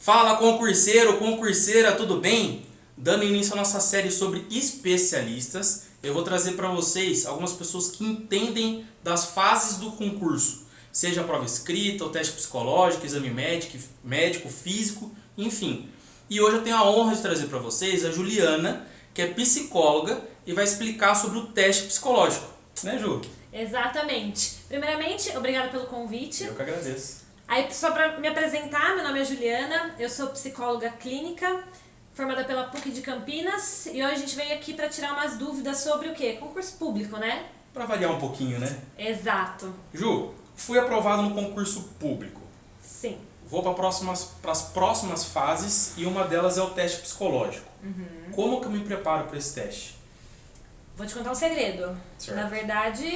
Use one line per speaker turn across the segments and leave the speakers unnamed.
Fala concurseiro, concurseira, tudo bem? Dando início à nossa série sobre especialistas, eu vou trazer para vocês algumas pessoas que entendem das fases do concurso, seja a prova escrita, o teste psicológico, exame médico, físico, enfim. E hoje eu tenho a honra de trazer para vocês a Juliana, que é psicóloga e vai explicar sobre o teste psicológico, né, Ju?
Exatamente. Primeiramente, obrigada pelo convite.
Eu que agradeço.
Aí, só para me apresentar, meu nome é Juliana, eu sou psicóloga clínica, formada pela PUC de Campinas, e hoje a gente veio aqui para tirar umas dúvidas sobre o quê? Concurso público, né?
Para variar um pouquinho, né?
Exato.
Ju, fui aprovado no concurso público.
Sim.
Vou para as próximas fases e uma delas é o teste psicológico. Como que eu me preparo para esse teste?
Vou te contar um segredo.
Certo.
Na verdade,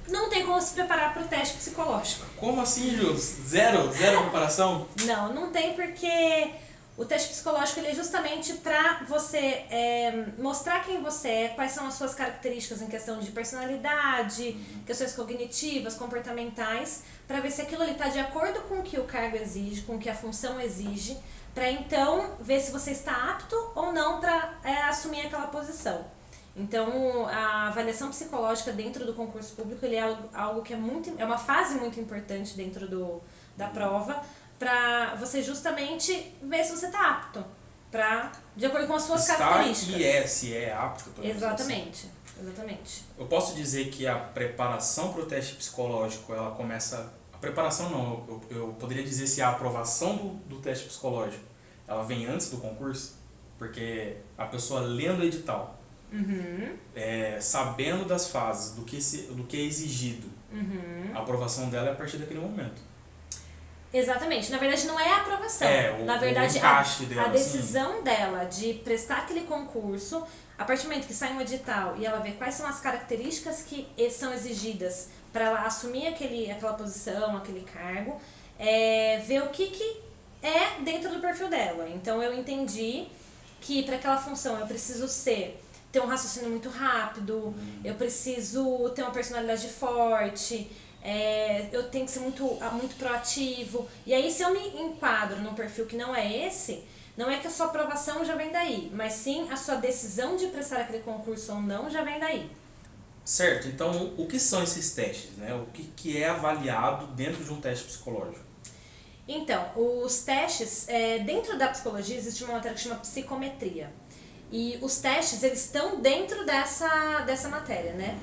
não tem como se preparar para o teste psicológico.
Como assim, Ju? Zero preparação?
Não tem, porque o teste psicológico ele é justamente para você mostrar quem você é, quais são as suas características em questão de personalidade, questões cognitivas, comportamentais, para ver se aquilo está de acordo com o que o cargo exige, com o que a função exige, para então ver se você está apto ou não para assumir aquela posição. Então, a avaliação psicológica dentro do concurso público ele é algo que é uma fase muito importante dentro da prova, para você justamente ver se você está apto, de acordo com as suas características.
E se é apto.
Exatamente, exatamente.
Eu posso dizer que a preparação para o teste psicológico, ela começa... A preparação não, eu poderia dizer se a aprovação do teste psicológico, ela vem antes do concurso, porque a pessoa lendo o edital, sabendo das fases, do que é exigido, a aprovação dela é a partir daquele momento.
Exatamente. Na verdade, não é a aprovação. Na verdade,
o encaixe dela,
a decisão dela de prestar aquele concurso, a partir do momento que sai um edital e ela vê quais são as características que são exigidas para ela assumir aquela posição, aquele cargo, ver o que é dentro do perfil dela. Então, eu entendi que para aquela função eu preciso ter um raciocínio muito rápido, eu preciso ter uma personalidade forte, eu tenho que ser muito proativo. E aí, se eu me enquadro num perfil que não é esse, não é que a sua aprovação já vem daí, mas sim a sua decisão de prestar aquele concurso ou não já vem daí.
Certo, então o que são esses testes, né? O que é avaliado dentro de um teste psicológico?
Então, os testes, dentro da psicologia existe uma matéria que chama psicometria. E os testes, eles estão dentro dessa matéria, né?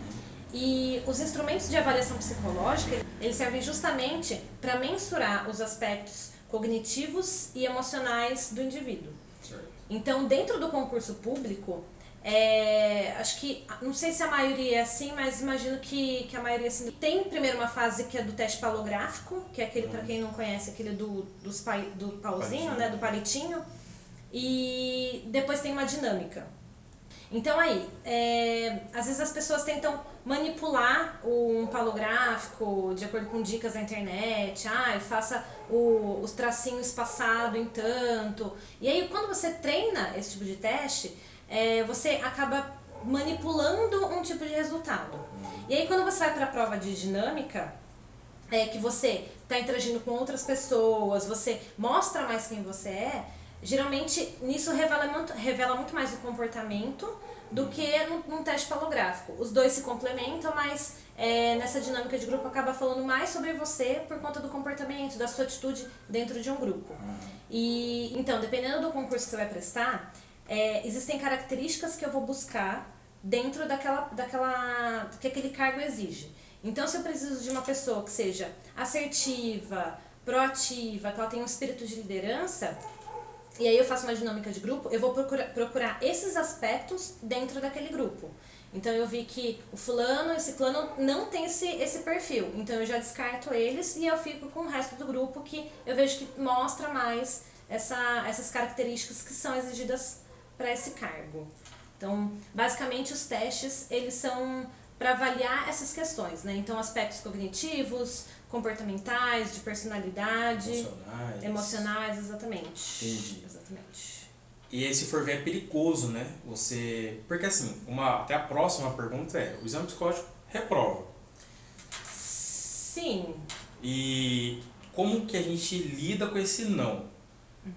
E os instrumentos de avaliação psicológica, eles servem justamente para mensurar os aspectos cognitivos e emocionais do indivíduo.
Certo.
Então, dentro do concurso público, acho que, não sei se a maioria é assim, mas imagino que a maioria assim. Tem primeiro uma fase que é do teste palográfico, que é aquele, para quem não conhece, aquele do pauzinho, né, do palitinho. E depois tem uma dinâmica. Então aí, às vezes as pessoas tentam manipular um palográfico de acordo com dicas na internet, faça os tracinhos espaçado em tanto. E aí quando você treina esse tipo de teste, você acaba manipulando um tipo de resultado. E aí quando você vai para a prova de dinâmica, que você está interagindo com outras pessoas, você mostra mais quem você geralmente nisso revela muito mais o comportamento do que num teste palográfico. Os dois se complementam, mas nessa dinâmica de grupo acaba falando mais sobre você por conta do comportamento, da sua atitude dentro de um grupo. E então, dependendo do concurso que você vai prestar, existem características que eu vou buscar dentro que aquele cargo exige. Então, se eu preciso de uma pessoa que seja assertiva, proativa, que ela tenha um espírito de liderança, e aí eu faço uma dinâmica de grupo, eu vou procurar esses aspectos dentro daquele grupo. Então eu vi que o fulano e o ciclano não tem esse perfil, então eu já descarto eles e eu fico com o resto do grupo que eu vejo que mostra mais essas características que são exigidas para esse cargo. Então, basicamente os testes, eles são para avaliar essas questões, né? Então, aspectos cognitivos, comportamentais, de personalidade, emocionais, exatamente.
Entendi.
Exatamente.
E aí, se for ver, é perigoso, né? Porque assim, até a próxima pergunta o exame psicológico reprova.
Sim.
E como que a gente lida com esse não?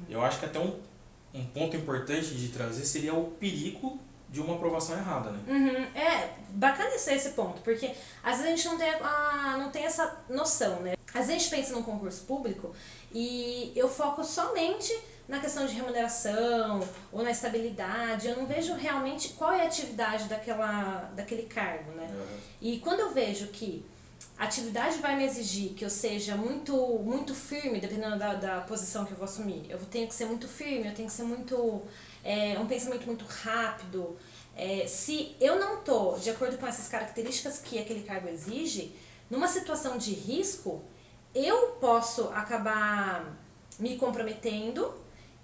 Eu acho que até um ponto importante de trazer seria o perigo de uma aprovação errada, né?
É bacana esse ponto, porque às vezes a gente não tem essa noção, né? Às vezes a gente pensa num concurso público e eu foco somente na questão de remuneração ou na estabilidade, eu não vejo realmente qual é a atividade daquele cargo, né? E quando eu vejo que a atividade vai me exigir que eu seja muito firme, dependendo da posição que eu vou assumir, eu tenho que ser muito firme, eu tenho que ser um pensamento muito rápido. Se eu não estou de acordo com essas características que aquele cargo exige, numa situação de risco, eu posso acabar me comprometendo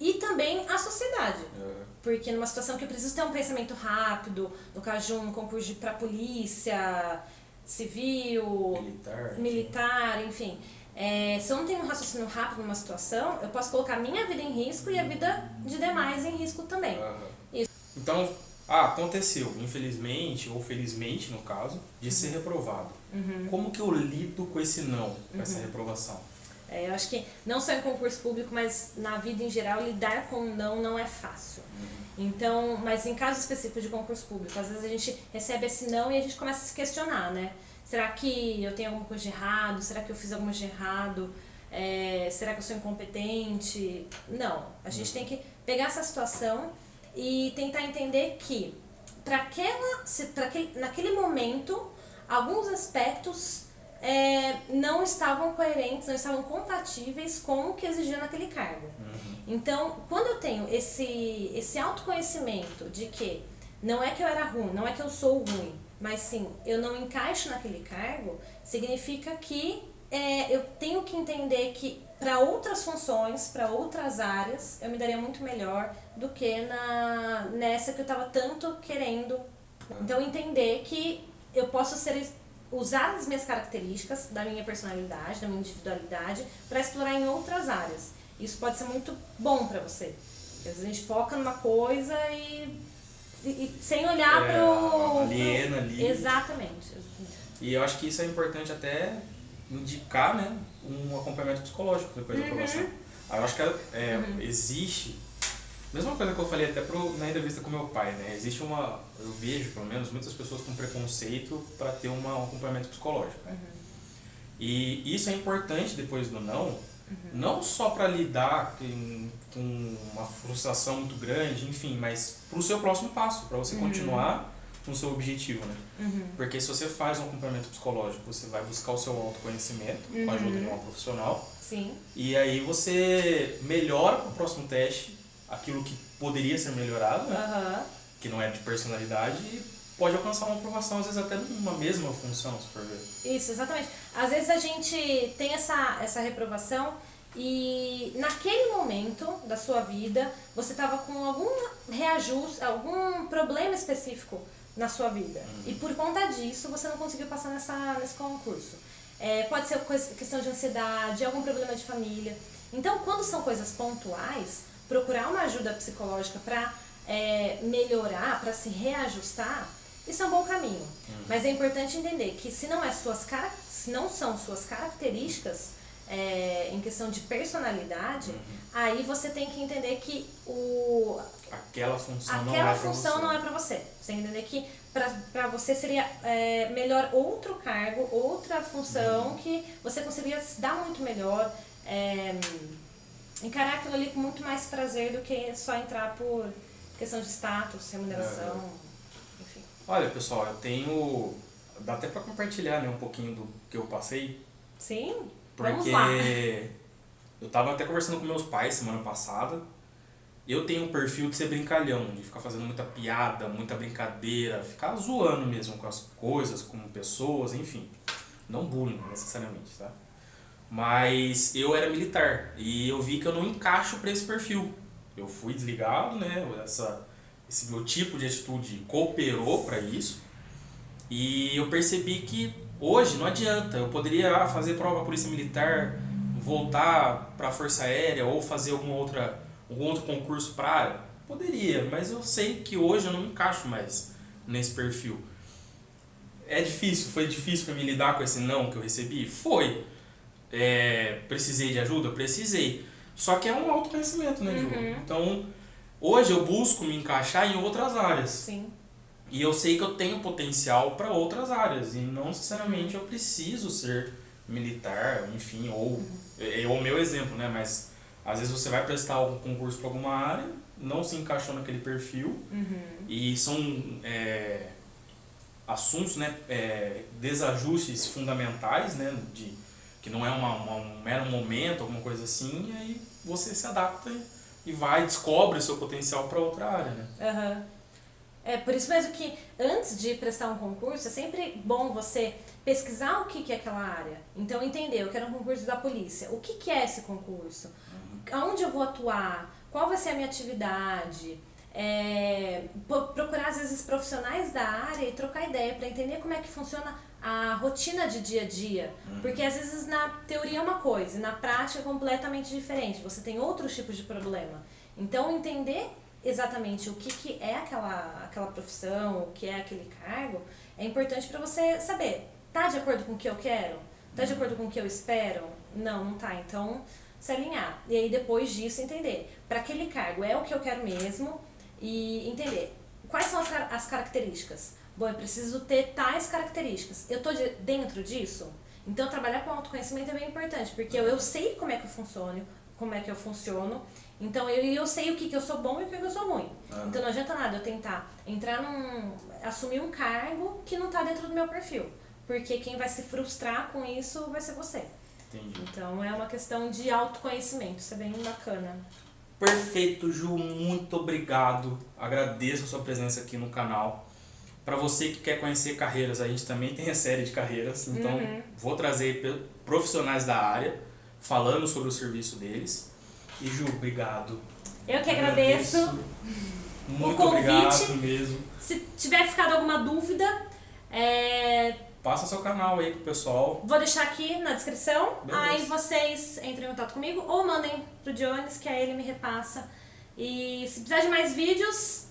e também a sociedade. Porque numa situação que eu preciso ter um pensamento rápido, no caso de um concurso para polícia, civil, militar, enfim. Se eu não tenho um raciocínio rápido numa situação, eu posso colocar minha vida em risco e a vida de demais em risco também.
Então, aconteceu, infelizmente, ou felizmente no caso, de ser reprovado. Como que eu lido com esse não, com essa reprovação?
Eu acho que não só em concurso público, mas na vida em geral, lidar com um não é fácil. Então, mas em casos específicos de concurso público, às vezes a gente recebe esse não e a gente começa a se questionar, né? Será que eu tenho alguma coisa de errado? Será que eu fiz alguma coisa de errado? Será que eu sou incompetente? Não, a gente tem que pegar essa situação e tentar entender que naquele momento, alguns aspectos não estavam coerentes, não estavam compatíveis com o que exigia naquele cargo. Então, quando eu tenho esse autoconhecimento de que não é que eu era ruim, não é que eu sou ruim, mas sim, eu não encaixo naquele cargo, significa que eu tenho que entender que para outras funções, para outras áreas, eu me daria muito melhor do que nessa que eu estava tanto querendo. Então, entender que eu posso usar as minhas características da minha personalidade, da minha individualidade, para explorar em outras áreas. Isso pode ser muito bom para você. Porque às vezes a gente foca numa coisa e sem olhar
aliena ali.
Exatamente.
E eu acho que isso é importante até indicar, né, um acompanhamento psicológico depois da aprovação. Eu acho que existe, mesma coisa que eu falei até na entrevista com meu pai, né, eu vejo pelo menos muitas pessoas com preconceito para ter um acompanhamento psicológico. Né? E isso é importante depois do não só para lidar com uma frustração muito grande, enfim, mas para o seu próximo passo, para você continuar com o seu objetivo, né? Porque se você faz um acompanhamento psicológico, você vai buscar o seu autoconhecimento com a ajuda de uma profissional.
Sim.
E aí você melhora para o próximo teste aquilo que poderia ser melhorado, né? Que não é de personalidade, e pode alcançar uma aprovação, às vezes até numa mesma função, se for ver.
Isso, exatamente. Às vezes a gente tem essa reprovação e naquele momento da sua vida você estava com algum reajuste, algum problema específico na sua vida. E por conta disso você não conseguiu passar nesse concurso. Pode ser questão de ansiedade, algum problema de família. Então, quando são coisas pontuais, procurar uma ajuda psicológica para melhorar, para se reajustar, isso é um bom caminho. Mas é importante entender que se não são suas características em questão de personalidade, aí você tem que entender que
aquela função
não é para você. Você tem que entender que para você seria melhor outro cargo, outra função que você conseguiria se dar muito melhor, encarar aquilo ali com muito mais prazer do que só entrar por questão de status, remuneração, enfim.
Olha, pessoal, dá até para compartilhar, né, um pouquinho do que eu passei.
Sim,
vamos lá. Porque eu tava até conversando com meus pais semana passada. Eu tenho um perfil de ser brincalhão, de ficar fazendo muita piada, muita brincadeira, ficar zoando mesmo com as coisas, com pessoas, enfim. Não bullying, necessariamente, tá? Mas eu era militar e eu vi que eu não encaixo para esse perfil. Eu fui desligado, né? Esse meu tipo de atitude cooperou para isso. E eu percebi que hoje não adianta. Eu poderia fazer prova da Polícia Militar, voltar para a Força Aérea ou fazer algum outro concurso para a área. Poderia, mas eu sei que hoje eu não me encaixo mais nesse perfil. Foi difícil para mim lidar com esse não que eu recebi? Foi. Precisei de ajuda? Precisei. Só que é um autoconhecimento, né, Ju?
Uhum.
Então, hoje eu busco me encaixar em outras áreas.
Sim.
E eu sei que eu tenho potencial para outras áreas. E não necessariamente eu preciso ser militar, enfim, ou... É o meu exemplo, né? Mas às vezes você vai prestar algum concurso para alguma área, não se encaixou naquele perfil. E são assuntos, né? Desajustes fundamentais, né? Que não é um mero momento, alguma coisa assim. E aí você se adapta e vai, descobre o seu potencial para outra área, né?
Aham. É por isso mesmo que antes de prestar um concurso é sempre bom você pesquisar o que é aquela área. Então entender, eu quero um concurso da polícia. O que é esse concurso? Aonde eu vou atuar? Qual vai ser a minha atividade? Procurar às vezes profissionais da área e trocar ideia para entender como é que funciona a rotina de dia a dia. Porque às vezes na teoria é uma coisa e na prática é completamente diferente. Você tem outros tipos de problema. Então entender exatamente o que é aquela profissão, o que é aquele cargo, é importante para você saber, tá de acordo com o que eu quero? Tá de acordo com o que eu espero? Não tá. Então, se alinhar. E aí depois disso entender, para aquele cargo é o que eu quero mesmo e entender quais são as características. Bom, eu preciso ter tais características. Eu tô dentro disso? Então, trabalhar com autoconhecimento é bem importante, porque eu sei como é que eu funciono. Então eu sei o que eu sou bom e o que eu sou ruim. Então não adianta nada eu tentar assumir um cargo que não está dentro do meu perfil. Porque quem vai se frustrar com isso vai ser você.
Entendi.
Então é uma questão de autoconhecimento, isso é bem bacana.
Perfeito, Ju, muito obrigado. Agradeço a sua presença aqui no canal. Para você que quer conhecer carreiras, a gente também tem a série de carreiras. Então vou trazer profissionais da área falando sobre o serviço deles. E Ju, obrigado.
Eu que agradeço
Muito
o convite.
obrigado mesmo.
Se tiver ficado alguma dúvida,
passa seu canal aí pro pessoal.
vou deixar aqui na descrição.
Beleza.
Aí vocês entrem em contato comigo ou mandem pro Jones, que aí ele me repassa. E se precisar de mais vídeos,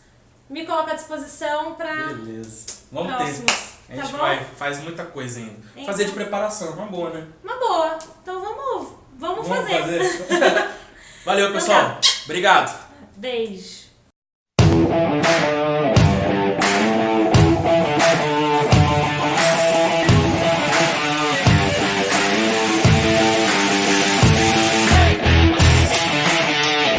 me coloca à disposição para
Beleza. Vamos
próximos.
ter. A gente faz muita coisa ainda.
Então.
Fazer de preparação, uma boa, né?
Uma boa. Então vamos fazer.
Valeu, pessoal. Obrigado.
Beijo.